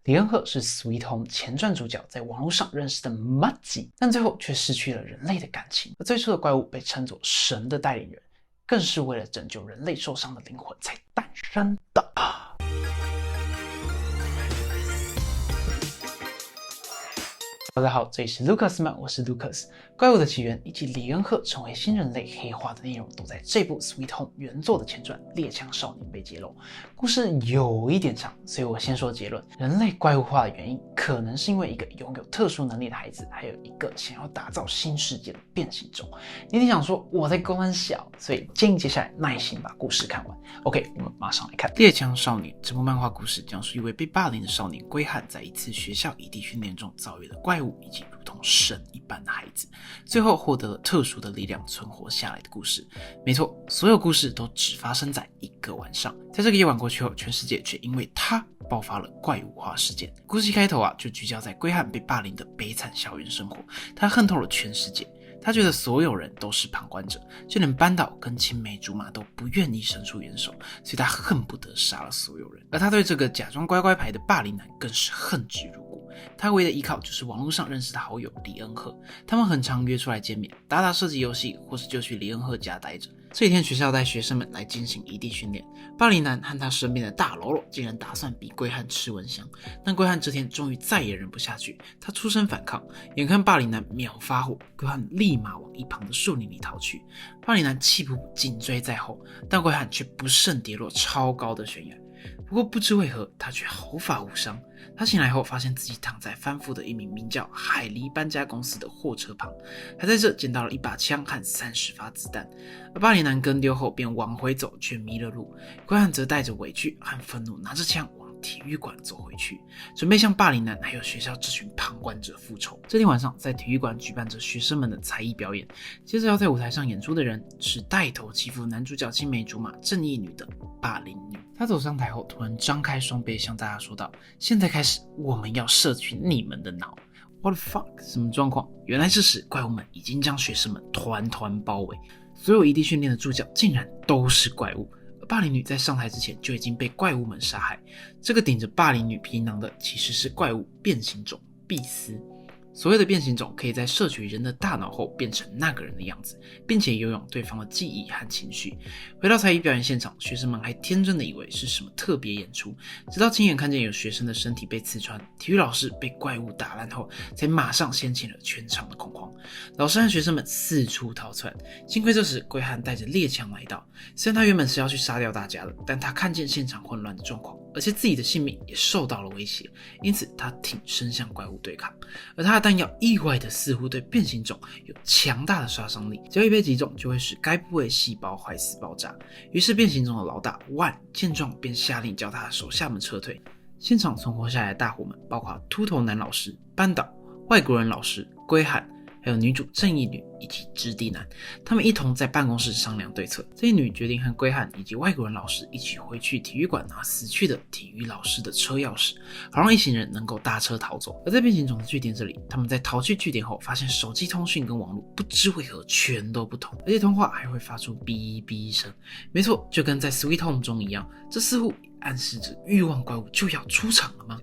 李恩赫是 Sweet Home 前传主角在网络上认识的 Mudgy， 但最后却失去了人类的感情。而最初的怪物被称作神的带领人，更是为了拯救人类受伤的灵魂才诞生的。大家好，这里是 Lucas Man， 我是 Lucas。怪物的起源以及李恩赫成为新人类黑化的内容，都在这部 Sweet Home 原作的前传《猎枪少年》被揭露。故事有一点长，所以我先说结论：人类怪物化的原因，可能是因为一个拥有特殊能力的孩子，还有一个想要打造新世界的变形种。你一定想说我在公安小，所以建议接下来耐心把故事看完。OK， 我们马上来看《猎枪少年》这部漫画故事，讲述一位被霸凌的少年龟汉在一次学校异地训练中遭遇了怪物以及如同神一般的孩子，最后获得了特殊的力量存活下来的故事。没错，所有故事都只发生在一个晚上，在这个夜晚过去后，全世界却因为他爆发了怪物化事件。故事一开头就聚焦在龟汉被霸凌的悲惨校园生活，他恨透了全世界。他觉得所有人都是旁观者，就连班导跟青梅竹马都不愿意伸出援手，所以他恨不得杀了所有人。而他对这个假装乖乖牌的霸凌男更是恨之入骨。他唯一的依靠就是网络上认识的好友李恩赫，他们很常约出来见面，打打射击游戏，或是就去李恩赫家待着。这一天，学校带学生们来进行异地训练，霸凌男和他身边的大喽啰竟然打算比龟汉吃蚊香，但龟汉这天终于再也忍不下去，他出声反抗，眼看霸凌男秒发火，龟汉立马往一旁的树林里逃去，霸凌男气噗噗紧追在后，但龟汉却不慎跌落超高的悬崖。不过不知为何，他却毫发无伤。他醒来后发现自己躺在翻覆的一名名叫海狸搬家公司的货车旁，还在这捡到了一把枪和30发子弹。而霸凌男跟丢后便往回走，却迷了路。龟汉则带着委屈和愤怒，拿着枪往体育馆走回去，准备向霸凌男还有学校这群旁观者复仇。这天晚上，在体育馆举办着学生们的才艺表演，接着要在舞台上演出的人是带头欺负男主角青梅竹马正义女的霸凌女。他走上台后，突然张开双臂向大家说道：“现在开始，我们要摄取你们的脑。” What the fuck？ 什么状况？原来这时怪物们已经将学生们团团包围，所有异地训练的助教竟然都是怪物。而霸凌女在上台之前就已经被怪物们杀害。这个顶着霸凌女皮囊的其实是怪物变形种碧丝。所谓的变形种可以在摄取人的大脑后变成那个人的样子，并且拥有对方的记忆和情绪。回到才艺表演现场，学生们还天真的以为是什么特别演出，直到亲眼看见有学生的身体被刺穿，体育老师被怪物打烂后，才马上掀起了全场的恐慌。老师和学生们四处逃窜，幸亏这时龟汉带着猎枪来到。虽然他原本是要去杀掉大家的，但他看见现场混乱的状况，而且自己的性命也受到了威胁，因此他挺身向怪物对抗。而他的弹药意外的似乎对变形种有强大的杀伤力，只要一被击中就会使该部位细胞坏死爆炸。于是变形种的老大万见状便下令叫他的手下们撤退。现场存活下来的大伙们包括秃头男老师、班导、外国人老师、龟汉，还有女主正义女以及质地男，他们一同在办公室商量对策。正义女决定和龟汉以及外国人老师一起回去体育馆拿死去的体育老师的车钥匙，好让一行人能够搭车逃走。而在变形种的据点这里，他们在逃去据点后，发现手机通讯跟网络不知为何全都不同，而且通话还会发出哔哔声。没错，就跟在 Sweet Home 中一样，这似乎暗示着欲望怪物就要出场了吗？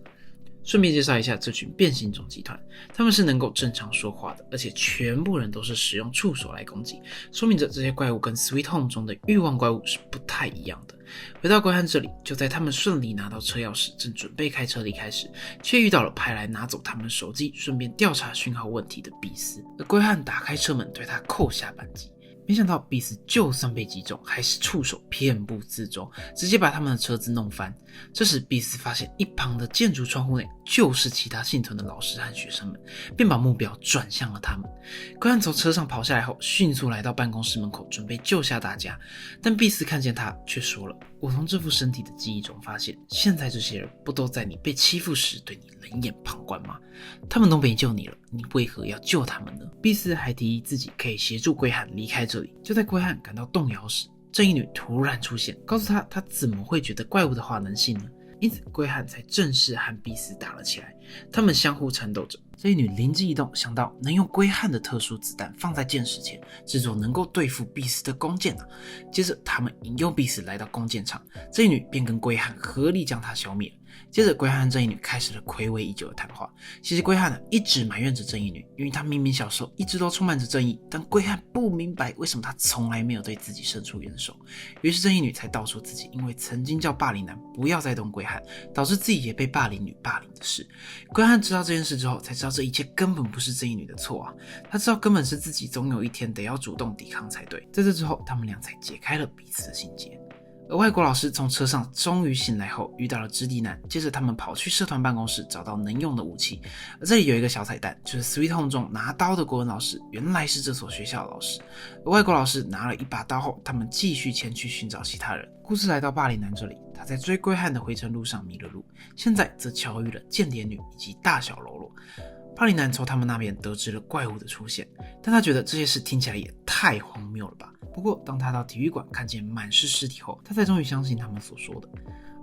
顺便介绍一下这群变形种集团，他们是能够正常说话的，而且全部人都是使用触手来攻击，说明着这些怪物跟 Sweet Home 中的欲望怪物是不太一样的。回到龟汉这里，就在他们顺利拿到车钥匙，正准备开车离开时，却遇到了派来拿走他们的手机，顺便调查讯号问题的碧丝。而龟汉打开车门，对他扣下扳机。没想到碧丝就算被击中，还是触手遍布四周，直接把他们的车子弄翻。这时碧丝发现一旁的建筑窗户内就是其他幸存的老师和学生们，便把目标转向了他们。龟汉从车上跑下来后，迅速来到办公室门口，准备救下大家。但碧丝看见他，却说了：“我从这副身体的记忆中发现，现在这些人不都在你被欺负时对你冷眼旁观吗？他们都没救你了，你为何要救他们呢？”碧丝还提议自己可以协助龟汉离开这里。就在龟汉感到动摇时，正义女突然出现，告诉他她怎么会觉得怪物的话能信呢？因此龟汉才正式和碧丝打了起来，他们相互缠斗着。这一女灵机一动，想到能用龟汉的特殊子弹放在箭矢前，制作能够对付碧丝的弓箭接着他们引诱碧丝来到弓箭场，这一女便跟龟汉合力将她消灭。接着龟汉和正义女开始了睽违已久的谈话。其实龟汉呢一直埋怨着正义女，因为他明明小时候一直都充满着正义，但龟汉不明白为什么他从来没有对自己伸出援手。于是正义女才道出自己因为曾经叫霸凌男不要再动龟汉，导致自己也被霸凌女霸凌的事。龟汉知道这件事之后，才知道这一切根本不是正义女的错啊，他知道根本是自己总有一天得要主动抵抗才对。在这之后，他们俩才解开了彼此的心结。而外国老师从车上终于醒来后，遇到了直敌男，接着他们跑去社团办公室找到能用的武器。而这里有一个小彩蛋，就是 Sweet Home 中拿刀的国文老师原来是这所学校的老师。而外国老师拿了一把刀后，他们继续前去寻找其他人。故事来到霸凌男这里，他在追龟汉的回程路上迷了路，现在则巧遇了间谍女以及大小喽啰。霸凌男从他们那边得知了怪物的出现，但他觉得这些事听起来也太荒谬了吧。不过当他到体育馆看见满是尸体后，他才终于相信他们所说的。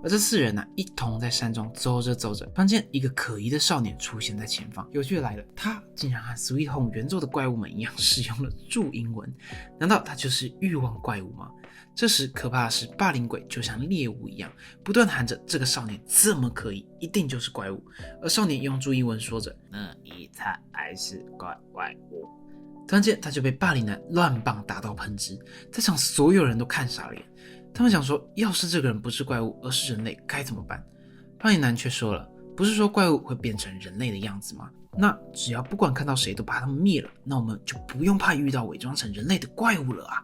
而这四人呢，一同在山中走着走着，突然间一个可疑的少年出现在前方。有趣的来了，他竟然和 Sweet Home 原作的怪物们一样使用了注英文，难道他就是欲望怪物吗？这时可怕的是，霸凌鬼就像猎物一样，不断喊着这个少年这么可疑，一定就是怪物。而少年用注英文说着那一猜还是怪物。突然间他就被霸凌男乱棒打到喷汁，在场所有人都看傻了眼。他们想说，要是这个人不是怪物而是人类该怎么办？霸凌男却说了，不是说怪物会变成人类的样子吗？那只要不管看到谁都把他们灭了，那我们就不用怕遇到伪装成人类的怪物了啊！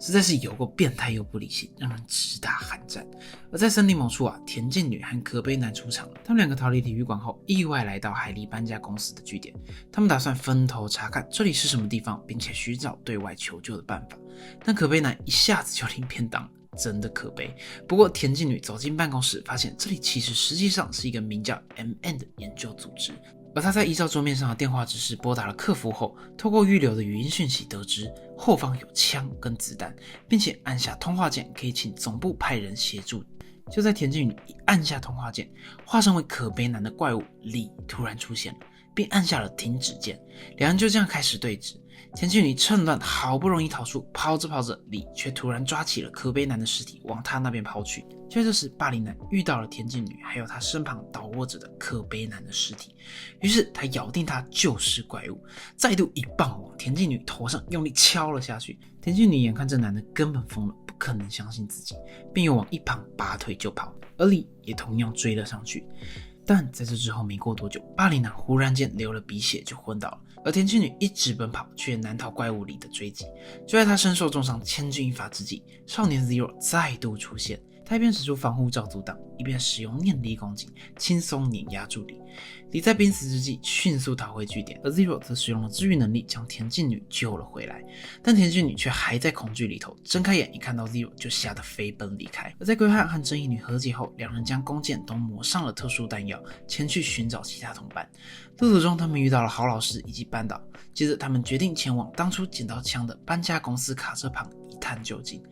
实在是有够变态又不理性，让人直打寒战。而在森林某处啊，田径女和可悲男出场了。他们两个逃离体育馆后，意外来到海狸搬家公司的据点。他们打算分头查看这里是什么地方，并且寻找对外求救的办法。但可悲男一下子就领便当，真的可悲。不过田径女走进办公室，发现这里其实实际上是一个名叫 MN 的研究组织。而他在依照桌面上的电话指示拨打了客服后，透过预留的语音讯息得知后方有枪跟子弹，并且按下通话键可以请总部派人协助。就在田径女一按下通话键，化身为可悲男的怪物李突然出现了，并按下了停止键，两人就这样开始对峙。田径女趁乱好不容易逃出，跑着跑着，李却突然抓起了可悲男的尸体往他那边抛去。就在这时，霸凌男遇到了田径女，还有他身旁倒卧着的可悲男的尸体，于是他咬定他就是怪物，再度一棒往田径女头上用力敲了下去。田径女眼看这男的根本疯了，不可能相信自己，并又往一旁拔腿就跑，而李也同样追了上去。但在这之后没过多久，霸凌男忽然间流了鼻血就昏倒了，而田径女一直奔跑，却难逃怪物里的追击。就在他身受重伤千钧一发之际，少年 Zero 再度出现，他一边使出防护罩阻挡，一边使用念力攻击轻松碾压住李。李在濒死之际迅速逃回据点，而 Zero 则使用了治愈能力将田径女救了回来。但田径女却还在恐惧里头，睁开眼一看到 Zero 就吓得飞奔离开。而在龟汉和正义女和解后，两人将弓箭都抹上了特殊弹药，前去寻找其他同伴。路途中他们遇到了郝老师以及班导，接着他们决定前往当初捡到枪的搬家公司卡车旁一探究竟。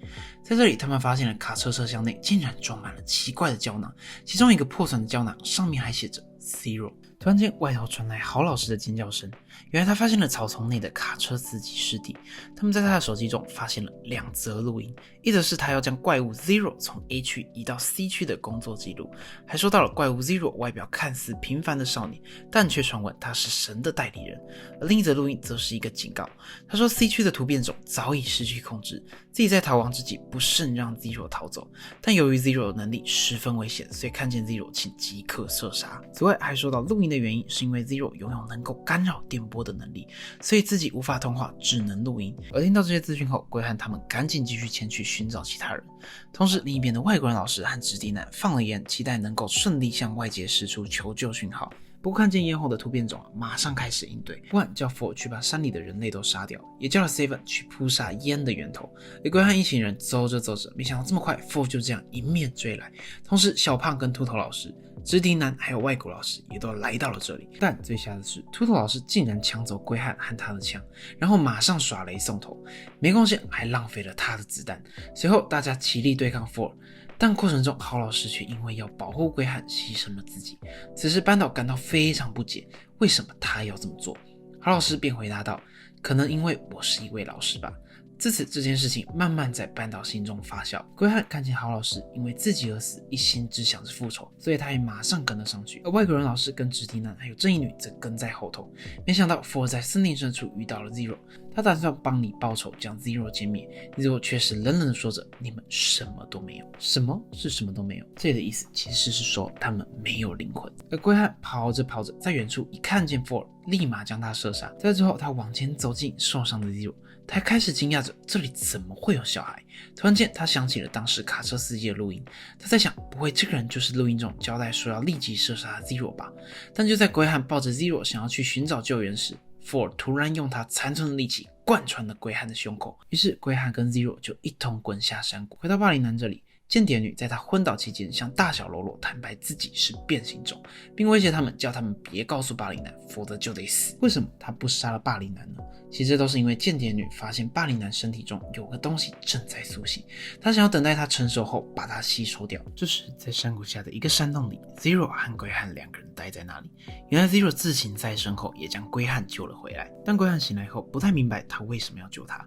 在这里他们发现了卡车车厢内竟然装满了奇怪的胶囊，其中一个破损的胶囊上面还写着 Zero。 突然间外头传来郝老师的尖叫声，原来他发现了草丛内的卡车司机尸体。他们在他的手机中发现了2则录音，一则是他要将怪物 Zero 从 A 区移到 C 区的工作记录，还说到了怪物 Zero 外表看似平凡的少年，但却传闻他是神的代理人。而另一则录音则是一个警告，他说 C 区的突变种早已失去控制，自己在逃亡之际不慎让 Zero 逃走，但由于 Zero 的能力十分危险，所以看见 Zero 请即刻射杀。此外还说到录音的原因是因为 Zero 拥有能够干扰电波的能力，所以自己无法通话，只能录音。而听到这些资讯后，龟汉他们赶紧继续前去寻找其他人。同时另一边的外国人老师和直敌男放了烟，期待能够顺利向外界释出求救讯号。不过看见烟后的突变种马上开始应对，不然叫 Four 去把山里的人类都杀掉，也叫了 Seven 去扑杀烟的源头。而龟汉一行人走着走着，没想到这么快 Four 就这样迎面追来。同时小胖跟秃头老师、直敌男还有外国老师也都来到了这里。但最吓的是，秃头老师竟然抢走龟汉和他的枪，然后马上耍雷送头，没贡献还浪费了他的子弹。随后大家齐力对抗 Four，但过程中郝老师却因为要保护龟汉牺牲了自己。此时班导感到非常不解，为什么他要这么做？郝老师便回答道，可能因为我是一位老师吧，自此这件事情慢慢在班导心中发酵。龟汉看见郝老师因为自己而死，一心只想着复仇，所以他也马上跟了上去。而外国人老师跟直体男还有正义女则跟在后头。没想到福尔在森林深处遇到了 Zero， 他打算帮你报仇，将 Zero 歼灭。Zero 却是冷冷地说着：“你们什么都没有。”什么是什么都没有？这里的意思其实是说他们没有灵魂。而龟汉跑着跑着，在远处一看见福尔，立马将他射杀。在之后，他往前走进受伤的 Zero。他开始惊讶着，这里怎么会有小孩？突然间，他想起了当时卡车司机的录音，他在想，不会这个人就是录音中交代说要立即射杀 Zero 吧？但就在龟汉抱着 Zero 想要去寻找救援时，福尔突然用他残存的力气贯穿了龟汉的胸口，于是龟汉跟 Zero 就一同滚下山谷。回到巴黎南这里，间谍女在他昏倒期间向大小喽啰坦白自己是变形种，并威胁他们，叫他们别告诉巴黎南，否则就得死。为什么他不杀了巴黎南呢？其实都是因为间谍女发现巴黎南身体中有个东西正在苏醒，她想要等待它成熟后把它吸收掉。这时在山谷下的一个山洞里， Zero 和龟汉两个人待在那里。原来 Zero 自行在身后也将龟汉救了回来，但龟汉醒来后不太明白他为什么要救他。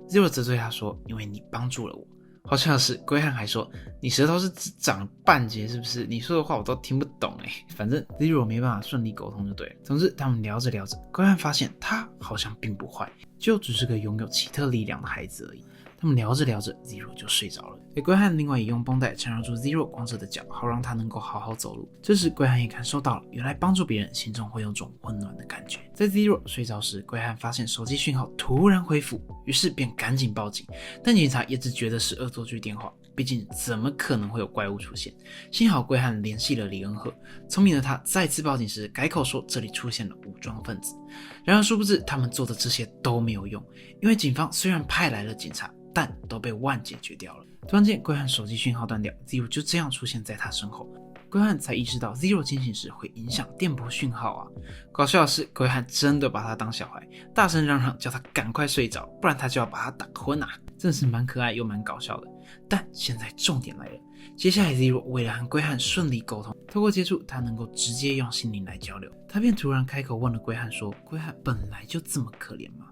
Zero 责罪他说，因为你帮助了我。好像是龟汉还说，你舌头是只长了半截是不是？你说的话我都听不懂反正 Zero 没办法顺利沟通就对了。总之他们聊着聊着，龟汉发现他好像并不坏，就只是个拥有奇特力量的孩子而已。他们聊着聊着 Zero 就睡着了。龟汉另外也用绷带缠绕住 Zero 光着的脚，好让他能够好好走路。这时龟汉也感受到了，原来帮助别人心中会有种温暖的感觉。在 Zero 睡着时，龟汉发现手机讯号突然恢复，于是便赶紧报警，但警察也只觉得是恶作剧电话，毕竟怎么可能会有怪物出现。幸好龟汉联系了李恩赫，聪明的他再次报警时改口说这里出现了武装分子。然而殊不知他们做的这些都没有用，因为警方虽然派来了警察，但都被万解决掉了。突然间龟汉手机讯号断掉， Zero 就这样出现在他身后。龟汉才意识到 Zero 惊醒时会影响电波讯号啊！搞笑的是，龟汉真的把他当小孩，大声嚷嚷叫他赶快睡着，不然他就要把他打昏啊！真是蛮可爱又蛮搞笑的。但现在重点来了，接下来 Zero 为了和龟汉顺利沟通，透过接触他能够直接用心灵来交流，他便突然开口问了龟汉说，龟汉本来就这么可怜吗？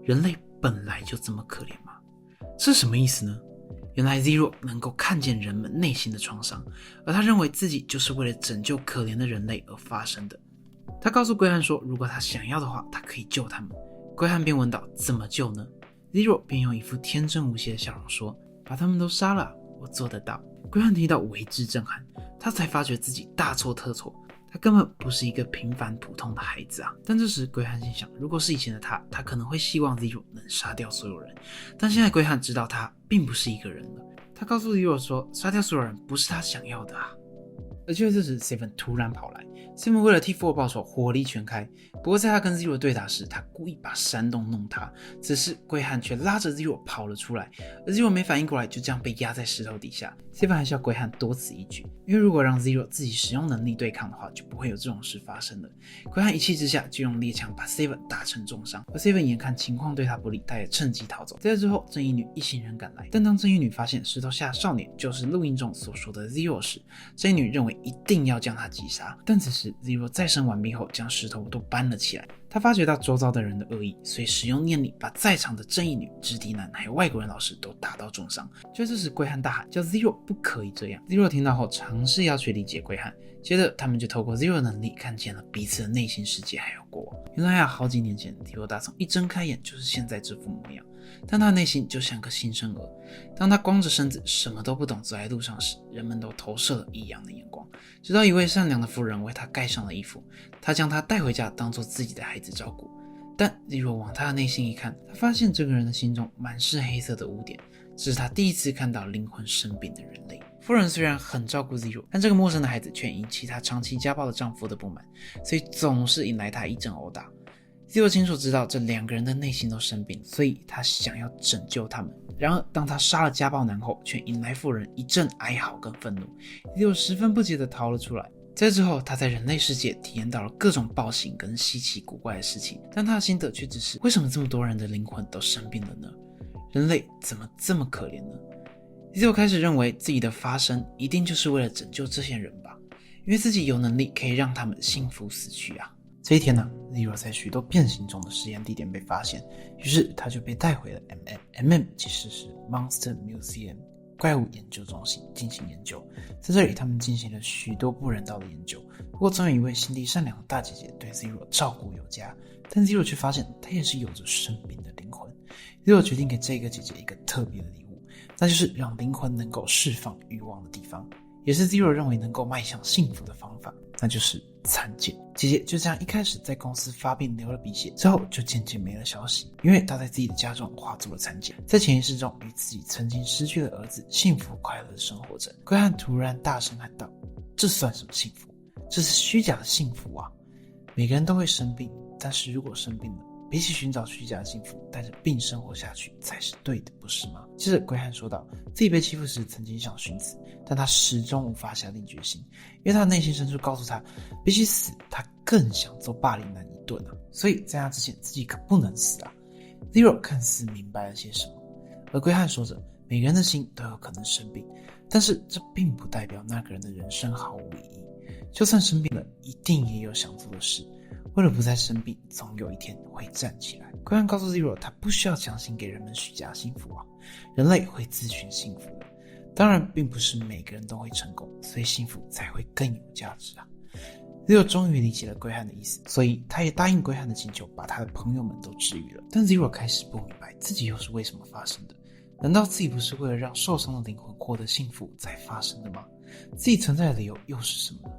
人类本来就这么可怜吗？这是什么意思呢？原来 Zero 能够看见人们内心的创伤，而他认为自己就是为了拯救可怜的人类而发生的。他告诉龟汉说，如果他想要的话，他可以救他们。龟汉便问道，怎么救呢？ Zero 便用一副天真无邪的笑容说，把他们都杀了，我做得到。龟汉听到为之震撼，他才发觉自己大错特错，他根本不是一个平凡普通的孩子啊！但这时龟汉心想，如果是以前的他，他可能会希望 Zero 能杀掉所有人。但现在龟汉知道他并不是一个人了。他告诉 Zero 说，杀掉所有人不是他想要的啊！而就在这时 Seven 突然跑来， Seven 为了替福尔报仇火力全开，不过在他跟 Zero 对打时，他故意把山洞弄塌，此时龟汉却拉着 Zero 跑了出来，而 Zero 没反应过来，就这样被压在石头底下。 Seven 还是要龟汉多此一举，因为如果让 Zero 自己使用能力对抗的话，就不会有这种事发生了。龟汉一气之下就用猎枪把 Seven 打成重伤，而 Seven 眼看情况对他不利，他也趁机逃走。在这之后，正义女一行人赶来，但当正义女发现石头下少年就是录音中所说的 Zero 时，正义女认为一定要将他击杀。但此时 Zero 再生完毕后，将石头都搬了起来。他发觉到周遭的人的恶意，所以使用念力把在场的正义女、直敌男还有外国人老师都打到重伤。就在这时，龟汉大喊叫 Zero 不可以这样。 Zero 听到后尝试要去理解龟汉，接着他们就透过 Zero 的能力看见了彼此的内心世界还有过往。原来好几年前 Zero 大从一睁开眼就是现在这副模样，但他内心就像个新生儿。当他光着身子什么都不懂走在路上时，人们都投射了异样的眼光，直到一位善良的妇人为他盖上了衣服，他将他带回家当做自己的孩子照顾。但 Zero 往他的内心一看，他发现这个人的心中满是黑色的污点，这是他第一次看到灵魂生病的人类。夫人虽然很照顾 Zero， 但这个陌生的孩子却引起她长期家暴的丈夫的不满，所以总是引来她一阵殴打。Zero 清楚知道这两个人的内心都生病，所以他想要拯救他们。然而当他杀了家暴男后，却引来妇人一阵哀嚎跟愤怒， Zero 十分不解地逃了出来。在之后他在人类世界体验到了各种暴行跟稀奇古怪的事情，但他的心得却只是，为什么这么多人的灵魂都生病了呢？人类怎么这么可怜呢？ Zero 开始认为自己的发生一定就是为了拯救这些人吧，因为自己有能力可以让他们幸福死去啊。这一天呢，Zero 在许多变形中的实验地点被发现，于是他就被带回了 MM 其实是 Monster Museum 怪物研究中心进行研究。在这里他们进行了许多不人道的研究，不过总有一位心地善良的大姐姐对 Zero 照顾有加，但 Zero 却发现她也是有着生病的灵魂。Zero 决定给这个姐姐一个特别的礼物，那就是让灵魂能够释放欲望的地方，也是 Zero 认为能够迈向幸福的方法，那就是产检。姐姐就这样一开始在公司发病流了鼻血，之后就渐渐没了消息，因为她在自己的家中化作了产检，在潜意识中与自己曾经失去的儿子幸福快乐的生活着。龟汉突然大声喊道：这算什么幸福？这是虚假的幸福啊！每个人都会生病，但是如果生病了，比起寻找虚假的幸福，带着病生活下去才是对的，不是吗？接着龟汉说道，自己被欺负时曾经想寻死，但他始终无法下定决心，因为他的内心深处告诉他，比起死，他更想揍霸凌男一顿啊！所以在那之前，自己可不能死啊。Zero 看似明白了些什么，而龟汉说着，每个人的心都有可能生病，但是这并不代表那个人的人生毫无意义。就算生病了，一定也有想做的事。为了不再生病，总有一天会站起来。龟汉告诉 Zero， 他不需要强行给人们虚假幸福啊，人类会自寻幸福的。当然，并不是每个人都会成功，所以幸福才会更有价值啊。Zero 终于理解了龟汉的意思，所以他也答应龟汉的请求，把他的朋友们都治愈了。但 Zero 开始不明白自己又是为什么发生的。难道自己不是为了让受伤的灵魂获得幸福才发生的吗？自己存在的理由又是什么呢？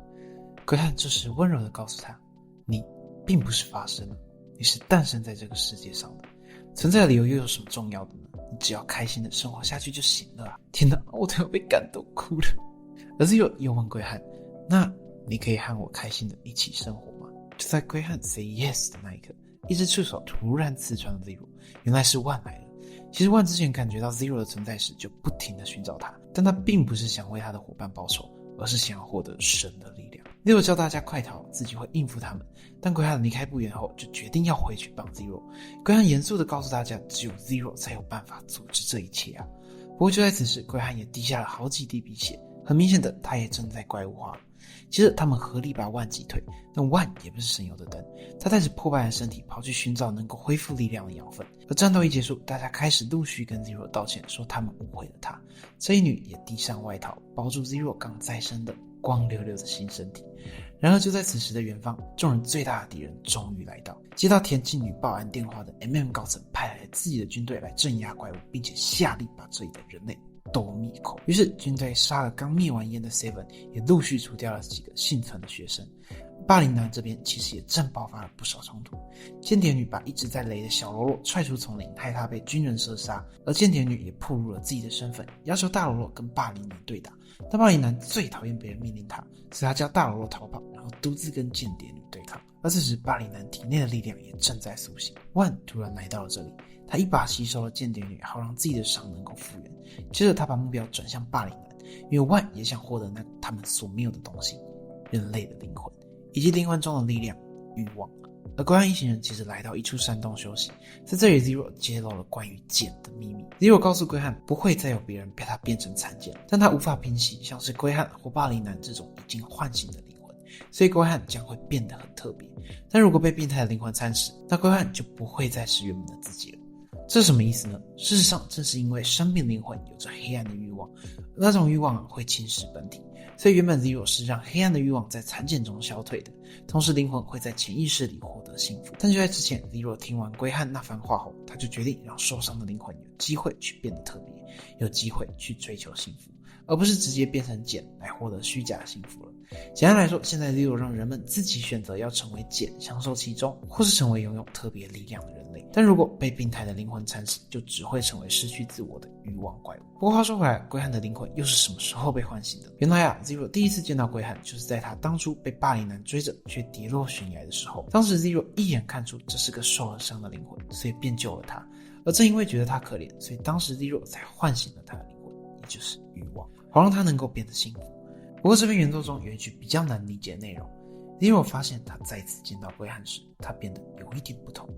龟汉这时温柔地告诉他，你并不是发生了，你是诞生在这个世界上的。存在的理由又有什么重要的呢？你只要开心的生活下去就行了啊！天哪，我都要被感动哭了。而Zero又问龟汉，那你可以和我开心的一起生活吗？就在龟汉 say yes 的那一刻，一只触手突然刺穿了 Zero， 原来是万来了。其实万之前感觉到 Zero 的存在时就不停地寻找他，但他并不是想为他的伙伴报仇，而是想要获得神的力量。Zero 叫大家快逃，自己会应付他们，但龟汉离开不远后就决定要回去帮 Zero。 龟汉严肃地告诉大家，只有 Zero 才有办法阻止这一切啊！不过就在此时，龟汉也滴下了好几滴鼻血，很明显的他也正在怪物化了。接着他们合力把万击退，但万也不是省油的灯，他带着破败的身体跑去寻找能够恢复力量的养分。而战斗一结束，大家开始陆续跟 Zero 道歉，说他们误会了他。这一女也递上外套，包住 Zero 刚再生的光溜溜的新身体。然而就在此时的远方，众人最大的敌人终于来到。接到田径女报案电话的 高层派来了自己的军队来镇压怪物，并且下令把这里的人类都灭口。于是军队杀了刚灭完烟的 Seven， 也陆续除掉了几个幸存的学生。霸凌男这边其实也正爆发了不少冲突，间谍女把一直在雷的小喽啰踹出丛林，害他被军人射杀，而间谍女也暴露了自己的身份，要求大喽啰跟霸凌男对打。但霸凌男最讨厌别人命令他，所以他叫大喽啰逃跑，然后独自跟间谍女对抗。而此时霸凌男体内的力量也正在苏醒，万突然来到了这里，他一把吸收了间谍女，好让自己的伤能够复原。接着他把目标转向霸凌男，因为万也想获得那他们所没有的东西，人类的灵魂以及灵魂中的力量欲望。而龟汉一行人其实来到一处山洞休息，在这里 Zero 揭露了关于茧的秘密。 Zero 告诉龟汉不会再有别人被他变成残茧，但他无法平息像是龟汉或霸凌男这种已经唤醒的灵魂，所以龟汉将会变得很特别。但如果被病态的灵魂蚕食，那龟汉就不会再是原本的自己了。这是什么意思呢？事实上正是因为生病灵魂有着黑暗的欲望，那种欲望会侵蚀本体，所以原本 Zero 是让黑暗的欲望在残茧中消退的，同时灵魂会在潜意识里获得幸福。但就在之前 Zero 听完龟汉那番话后，他就决定让受伤的灵魂有机会去变得特别，有机会去追求幸福，而不是直接变成茧来获得虚假的幸福了。简单来说，现在 Zero 让人们自己选择要成为茧，享受其中，或是成为拥有特别力量的人类。但如果被病态的灵魂蚕食，就只会成为失去自我的欲望怪物。不过话说回来，龟汉的灵魂又是什么时候被唤醒的？原来Zero 第一次见到龟汉，就是在他当初被霸凌男追着却跌落悬崖的时候。当时 Zero 一眼看出这是个受了伤的灵魂，所以便救了他。而正因为觉得他可怜，所以当时 Zero 才唤醒了他的灵魂，也就是欲望，好让他能够变得幸福。不过这篇原作中有一句比较难理解的内容， Zero 发现他再次见到龟汉时，他变得有一点不同。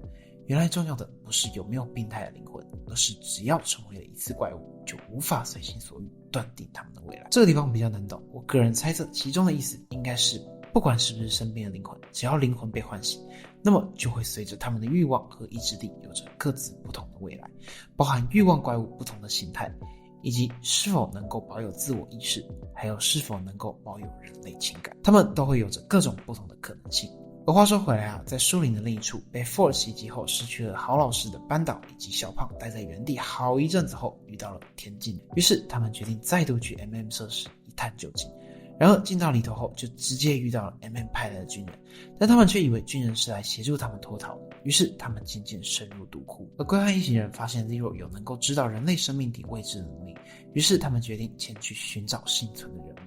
原来重要的不是有没有病态的灵魂，而是只要成为了一次怪物，就无法随心所欲断定他们的未来。这个地方比较难懂，我个人猜测其中的意思应该是不管是不是生病的灵魂，只要灵魂被唤醒，那么就会随着他们的欲望和意志力有着各自不同的未来，包含欲望怪物不同的形态，以及是否能够保有自我意识，还有是否能够保有人类情感，他们都会有着各种不同的可能性。而话说回来啊，在树林的另一处，被 Ford 袭击后失去了好老师的班导以及小胖待在原地好一阵子后，遇到了田径，于是他们决定再度去 MM 设施一探究竟。然而进到里头后，就直接遇到了 MM 派来的军人，但他们却以为军人是来协助他们脱逃的，于是他们渐渐深入毒窟。而龟汉一行人发现 Zero 有能够知道人类生命体位置的能力，于是他们决定前去寻找幸存的人们。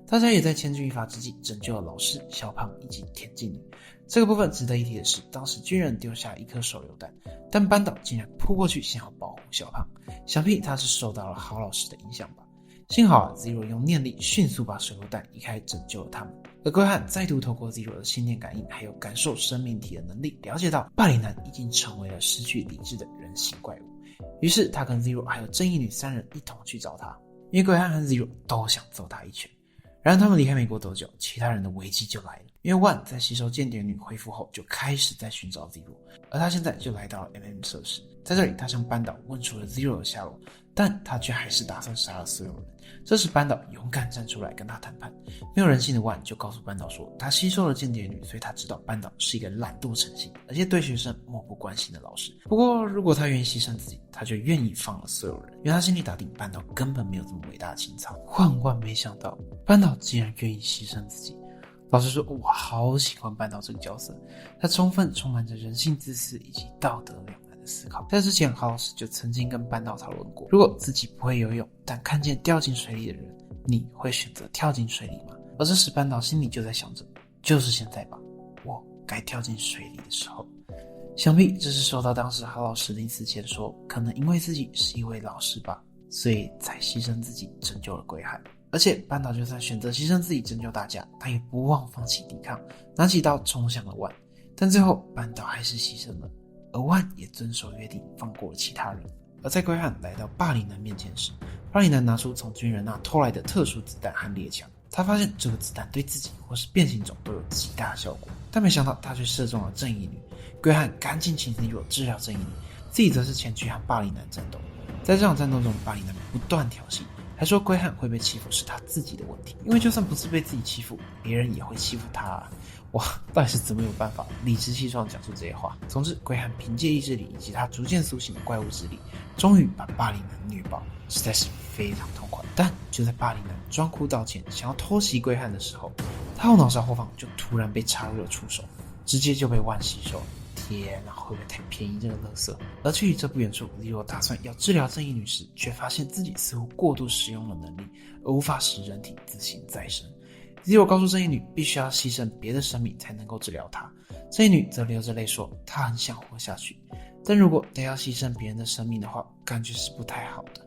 大家也在千钧一发之际拯救了老师、小胖以及田径女。这个部分值得一提的是，当时军人丢下一颗手榴弹，但班导竟然扑过去想要保护小胖，想必他是受到了好老师的影响吧。幸好Zero 用念力迅速把手榴弹移开，拯救了他们。而龟汉再度透过 Zero 的心电感应还有感受生命体的能力，了解到巴里南已经成为了失去理智的人形怪物。于是他跟 Zero 还有正义女三人一同去找他，因为龟汉和 Zero 都想揍他一拳。然而他们离开美国多久，其他人的危机就来了。因为 One 在吸收间谍女恢复后就开始在寻找 Zero， 而他现在就来到了 MM 设施。在这里他向班导问出了 Zero 的下落，但他却还是打算杀了所有人。这时班导勇敢站出来跟他谈判，没有人性的 One 就告诉班导说，他吸收了间谍女，所以他知道班导是一个懒惰成性而且对学生漠不关心的老师。不过如果他愿意牺牲自己，他就愿意放了所有人，因为他心里打定班导根本没有这么伟大的情操。万万没想到班导竟然愿意牺牲自己。老实说，我好喜欢班导这个角色，他充满着人性自私以及道德两难的思考。在之前郝老师就曾经跟班导讨论过，如果自己不会游泳，但看见掉进水里的人，你会选择跳进水里吗？而这时班导心里就在想着，就是现在吧，我该跳进水里的时候。想必这是受到当时郝老师临死前说，可能因为自己是一位老师吧，所以才牺牲自己拯救了龟汉。而且班导就算选择牺牲自己拯救大家，他也不忘放弃抵抗，拿起刀冲向了万。但最后班导还是牺牲了，而万也遵守约定放过了其他人。而在龟汉来到巴里南面前时，巴里南拿出从军人那偷来的特殊子弹和猎枪，他发现这个子弹对自己或是变形种都有极大的效果，但没想到他却射中了正义女。龟汉赶紧请 Zero 治疗正义女，自己则是前去和巴里南战斗。在这场战斗中，巴里南不断挑衅，还说龟汉会被欺负是他自己的问题，因为就算不是被自己欺负，别人也会欺负他啊。哇，到底是怎么有办法理直气壮讲出这些话？总之，龟汉凭借意志力以及他逐渐苏醒的怪物之力，终于把巴里南虐爆，实在是非常痛快。但就在巴里南装哭道歉，想要偷袭龟汉的时候，他后脑勺后方就突然被插入了触手，直接就被万吸收。天哪，会不会太便宜这个垃圾？而距离这不远处 Zero 打算要治疗正义女时，却发现自己似乎过度使用了能力，而无法使人体自行再生。Zero 告诉正义女必须要牺牲别的生命才能够治疗她，正义女则流着泪说她很想活下去，但如果得要牺牲别人的生命的话，感觉是不太好的。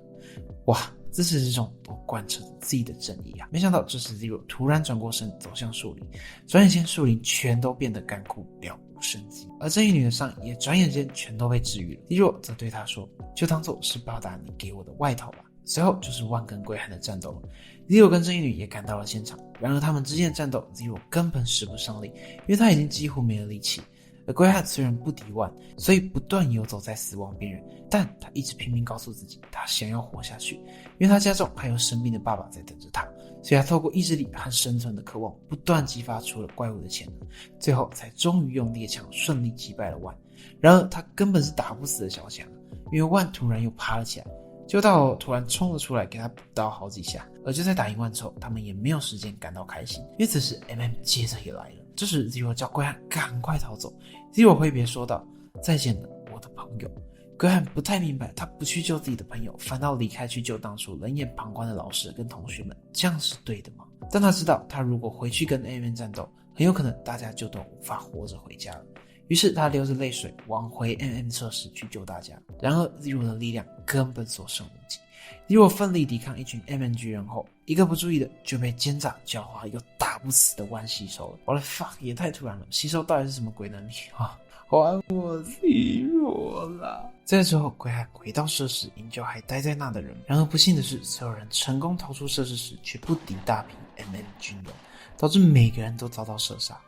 哇，这是一种多贯彻自己的正义啊！没想到这时 Zero 突然转过身走向树林，转眼间树林全都变得干枯了无生机，而正义女的伤也转眼间全都被治愈了。Zero 则对她说，就当作是报答你给我的外套吧。随后就是万跟龟汉的战斗了， Zero 跟正义女也赶到了现场，然而他们之间的战斗 Zero 根本使不上力，因为他已经几乎没了力气。而龟汉虽然不敌万，所以不断游走在死亡边缘，但他一直拼命告诉自己他想要活下去，因为他家中还有生病的爸爸在等着他，所以他透过意志力和生存的渴望不断激发出了怪物的潜能，最后才终于用猎枪顺利击败了万。然而他根本是打不死的小强，因为万突然又爬了起来，就到突然冲了出来给他补刀好几下。而就在打赢万之后，他们也没有时间感到开心，因为此时 MM 接着也来了。这时 Zero 叫龟汉赶快逃走， Zero 挥别说道，再见了我的朋友。龟汉不太明白，他不去救自己的朋友，反倒离开去救当初冷眼旁观的老师跟同学们，这样是对的吗？但他知道他如果回去跟 MM 战斗，很有可能大家就都无法活着回家了。于是他流着泪水往回 MM 设施去救大家，然而 Zero 的力量根本所剩无几。Zero 奋力抵抗一群 MM 巨人后，一个不注意的就被奸诈狡猾又打不死的万吸收了。我的 fuck 也太突然了，吸收到底是什么鬼能力啊？还我 Zero 啦！在之后龟汉回到设施营救还待在那的人，然而不幸的是，所有人成功逃出设施时却不敌大批 MM 军人。导致每个人都遭到射杀。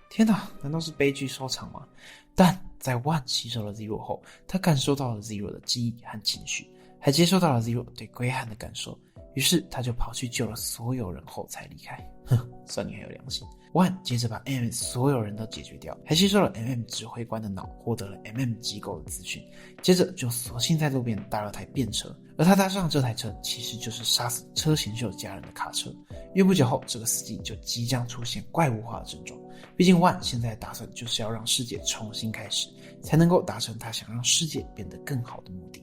天哪，难道是悲剧收场吗？但在One吸收了 Zero 后，他感受到了 Zero 的记忆和情绪，还接受到了 Zero 对归汉的感受，于是他就跑去救了所有人后才离开。算你很有良心。One 接着把 MM 所有人都解决掉，还吸收了 MM 指挥官的脑，获得了 MM 机构的资讯，接着就索性在路边搭了台便车，而他搭上这台车其实就是杀死车贤秀家人的卡车。约不久后，这个司机就即将出现怪物化的症状，毕竟One现在打算就是要让世界重新开始，才能够达成他想让世界变得更好的目的。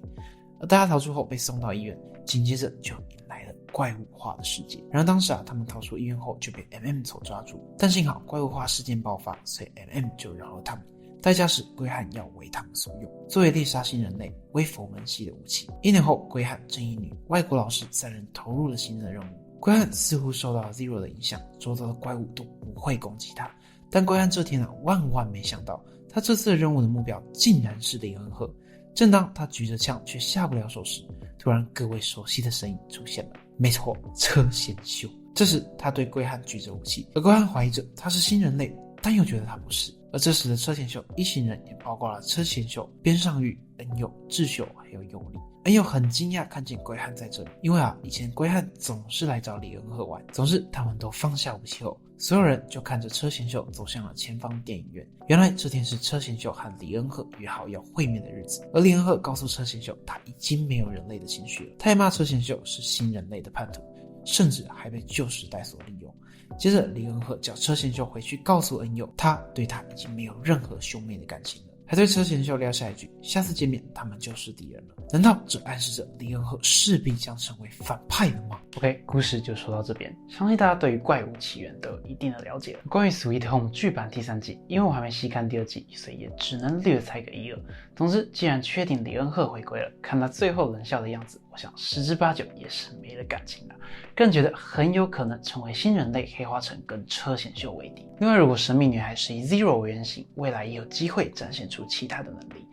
而大家逃出后被送到医院，紧接着就迎来了怪物化的世界。然而当时他们逃出医院后就被 MM 所抓住，但幸好怪物化事件爆发，所以 MM 就饶了他们，代价是归汉要为他们所用，作为猎杀新人类为佛门系的武器。1年后，归汉、正义女、外国老师3人投入了新的任务。归汉似乎受到了 Zero 的影响，周遭的怪物都不会攻击他，但归汉这天万万没想到，他这次的任务的目标竟然是李恩赫。正当他举着枪却下不了手时，突然各位熟悉的身影出现了，没错，车贤秀。这时他对归汉举着武器，而归汉怀疑着他是新人类，但又觉得他不是。而这时的车贤秀一行人也包括了车贤秀、边上玉、恩佑、智秀还有佑利。恩佑很惊讶看见归汉在这里，因为以前归汉总是来找李恩赫玩。总之他们都放下武器后，所有人就看着车贤秀走向了前方电影院。原来这天是车贤秀和李恩赫约好要会面的日子，而李恩赫告诉车贤秀他已经没有人类的情绪了，他也骂车贤秀是新人类的叛徒，甚至还被旧时代所利用。接着李恩赫叫车贤秀回去告诉恩佑，他对他已经没有任何兄妹的感情了，还对车贤秀撂下一句下次见面他们就是敌人了。难道这暗示着李恩赫势必将成为反派了吗？ OK， 故事就说到这边，相信大家对于怪物起源都有一定的了解了。关于 Sweet Home 剧版第3季，因为我还没细看第2季，所以也只能略猜个一二。总之既然确定李恩赫回归了，看他最后冷笑的样子，我想10之8九也是没了感情了，更觉得很有可能成为新人类黑化成跟车贤秀为敌。另外如果神秘女孩是以 Zero 为原型，未来也有机会展现出其他的能力。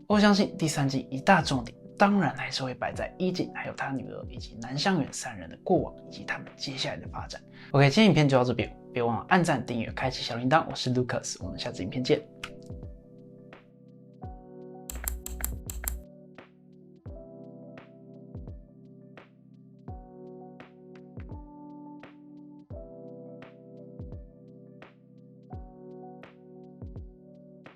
我相信第3季一大重点当然还是会摆在伊景还有他女儿以及南香园3人的过往以及他们接下来的发展。OK， 今天影片就到这边，别忘了按赞、订阅、开启小铃铛。我是 Lucas， 我们下次影片见。